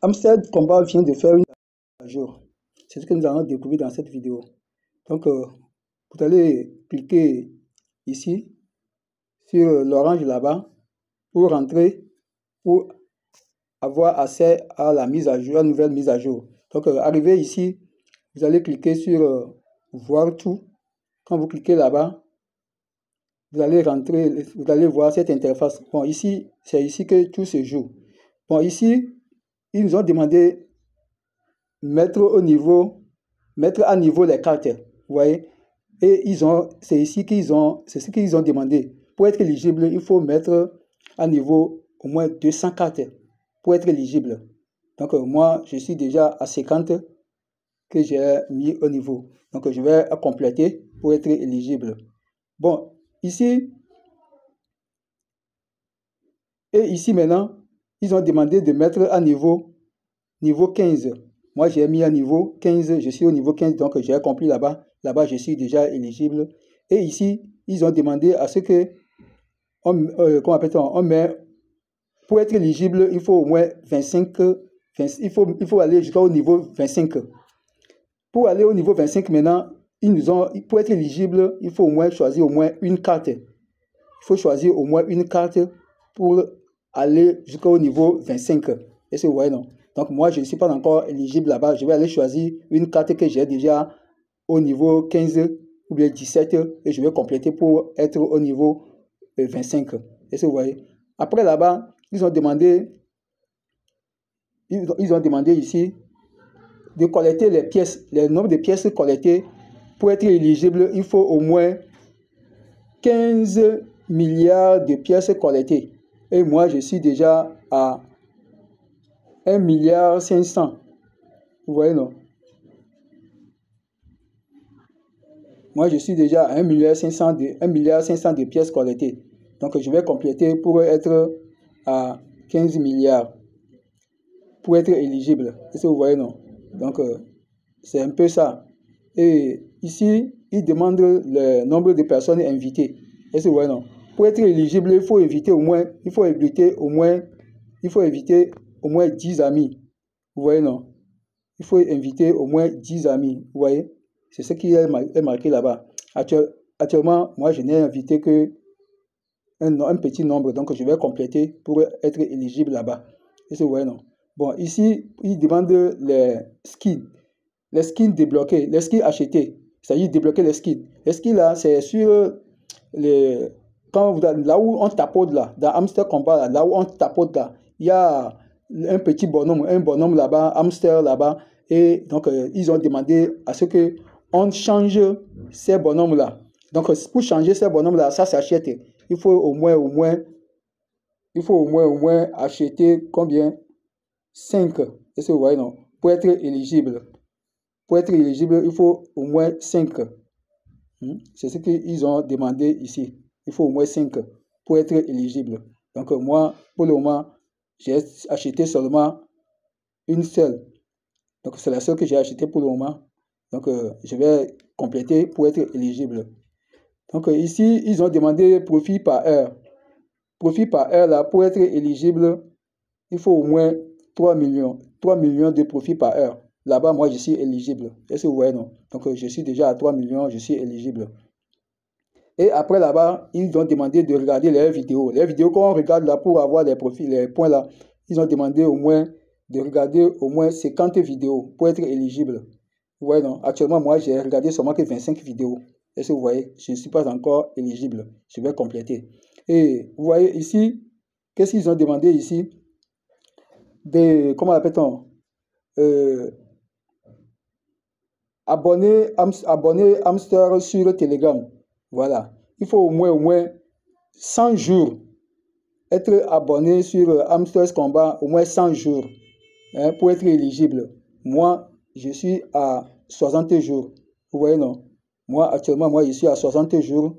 Amstel Combat vient de faire une mise à jour. C'est ce que nous allons découvrir dans cette vidéo. Donc, vous allez cliquer ici sur l'orange là-bas pour rentrer, pour avoir accès à la mise à jour, à la nouvelle mise à jour. Donc, arrivé ici, vous allez cliquer sur voir tout. Quand vous cliquez là-bas, vous allez rentrer, vous allez voir cette interface. Bon, ici, c'est ici que tout se joue. Bon, ici, ils nous ont demandé mettre à niveau les cartes. Vous voyez? Et c'est ici c'est ce qu'ils ont demandé. Pour être éligible, il faut mettre à niveau au moins 200 cartes pour être éligible. Donc, moi, je suis déjà à 50 que j'ai mis au niveau. Donc, je vais compléter pour être éligible. Bon, ici, et ici maintenant, ils ont demandé de mettre à niveau 15. Moi, j'ai mis à niveau 15, je suis au niveau 15, donc j'ai accompli là-bas. Là-bas, je suis déjà éligible. Et ici, ils ont demandé à ce que, comment appelle-t-on, on met, pour être éligible, il faut au moins 25, il faut aller jusqu'au niveau 25. Pour aller au niveau 25 maintenant, pour être éligible, il faut au moins choisir au moins une carte. Il faut choisir au moins une carte pour aller jusqu'au niveau 25. Est-ce que vous voyez, non? Donc, moi, je ne suis pas encore éligible là-bas. Je vais aller choisir une carte que j'ai déjà au niveau 15 ou bien 17 et je vais compléter pour être au niveau 25. Est-ce que vous voyez? Après, là-bas, ils ont demandé ici de collecter les pièces, le nombre de pièces collectées. Pour être éligible, il faut au moins 15 milliards de pièces collectées. Et moi, je suis déjà à 1,5 milliard. Vous voyez, non? Moi, je suis déjà à 1,5 milliard de pièces collectées. Donc, je vais compléter pour être à 15 milliards. Pour être éligible. Est-ce que vous voyez, non? Donc, c'est un peu ça. Et ici, il demande le nombre de personnes invitées. Est-ce que vous voyez, non? Pour être éligible, il faut inviter au moins 10 amis. Vous voyez, non? Il faut inviter au moins 10 amis. Vous voyez? C'est ce qui est marqué là-bas. Actuellement, moi, je n'ai invité que un petit nombre. Donc, je vais compléter pour être éligible là-bas. Est-ce que vous voyez, non? Bon, ici, il demande les skins. Les skins débloqués, les skins achetés. C'est-à-dire débloquer les skins. Les skins là, c'est sur là où on tapote là, dans Amstel Combat, là où on tapote là, il y a un petit bonhomme, là-bas, hamster là-bas. Et donc, ils ont demandé à ce que on change ces bonhommes là. Donc, pour changer ces bonhommes là, ça s'achète. Il faut au moins acheter combien? 5. Est-ce que vous voyez, non? Pour être éligible. Pour être éligible, il faut au moins 5. C'est ce qu'ils ont demandé ici. Il faut au moins 5 pour être éligible. Donc, moi, pour le moment, j'ai acheté seulement une seule. Donc, c'est la seule que j'ai achetée pour le moment. Donc, je vais compléter pour être éligible. Donc, ici, ils ont demandé profit par heure. Profit par heure, là, pour être éligible, il faut au moins 3 millions de profit par heure. Là-bas, moi, je suis éligible. Est-ce que vous voyez, non? Donc, je suis déjà à 3 millions, je suis éligible. Et après, là-bas, ils ont demandé de regarder les vidéos. Les vidéos qu'on regarde là pour avoir les profils, les points là, ils ont demandé de regarder au moins 50 vidéos pour être éligible. Vous voyez, non? Actuellement, moi, j'ai regardé seulement que 25 vidéos. Est-ce que vous voyez? Je ne suis pas encore éligible. Je vais compléter. Et vous voyez ici, qu'est-ce qu'ils ont demandé ici? Comment appelle-t-on? Abonner Hamster sur Telegram. Voilà. Il faut au moins 100 jours être abonné sur Hamster Combat, au moins 100 jours pour être éligible. Moi, je suis à 60 jours. Vous voyez, non? Moi, actuellement, moi, je suis à 60 jours.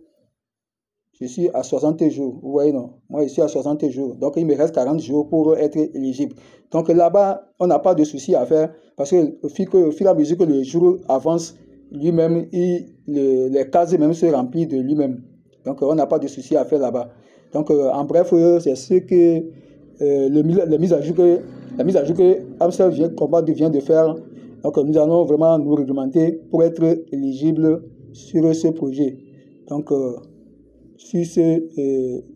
Je suis à 60 jours. Vous voyez, non? Moi, je suis à 60 jours. Donc, il me reste 40 jours pour être éligible. Donc, là-bas, on n'a pas de souci à faire parce que au fur et à mesure que le jour avance, lui-même, les cases même se remplissent de lui-même. Donc, on n'a pas de souci à faire là-bas. Donc, en bref, c'est ce que les mises à jour que la mise à jour que Amstel vient de faire. Donc, nous allons vraiment nous réglementer pour être éligible sur ce projet. Donc, sur ce,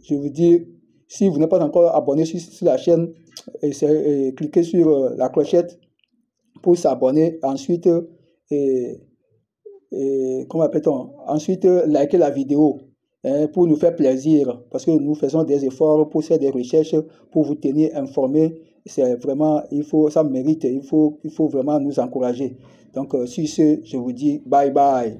je vous dis, si vous n'êtes pas encore abonné sur la chaîne, cliquez sur la clochette pour s'abonner. Ensuite, comment appelle-t-on? Ensuite, likez la vidéo pour nous faire plaisir, parce que nous faisons des efforts pour faire des recherches, pour vous tenir informés. C'est vraiment, ça mérite, il faut vraiment nous encourager. Donc, sur ce, je vous dis bye bye.